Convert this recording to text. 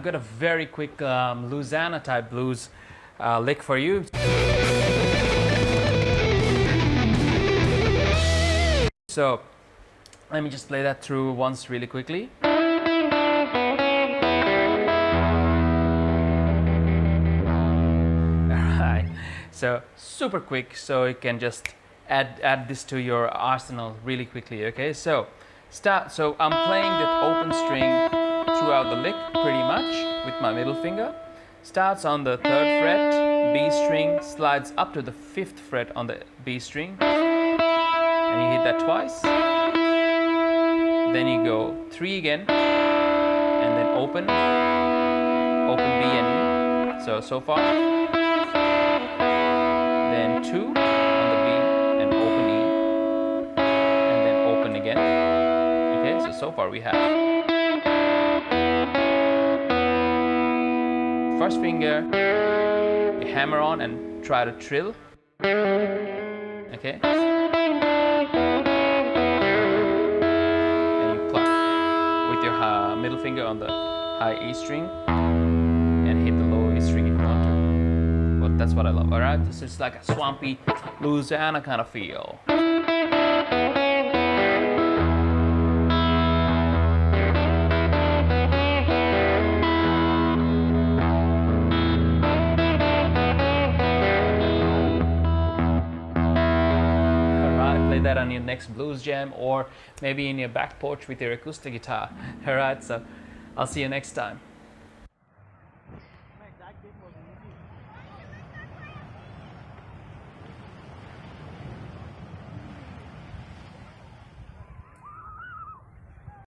got a very quick Louisiana type blues lick for you. So let me just play that through once really quickly. Alright, so super quick, so you can just add this to your arsenal really quickly. Okay, so I'm playing that open string throughout the lick pretty much with my middle finger. Starts on the 3rd fret, B string, slides up to the 5th fret on the B string, and you hit that twice. Then you go 3 again, and then open B and E. So far. Then 2 on the B and open E, and then open again. Okay, so far we have first finger, you hammer on and try to trill. Okay. Middle finger on the high E string and hit the low E string if you want to. But that's what I love. Alright, this is like a swampy Louisiana kind of feel. Play that on your next blues jam, or maybe in your back porch with your acoustic guitar. Alright, so I'll see you next time.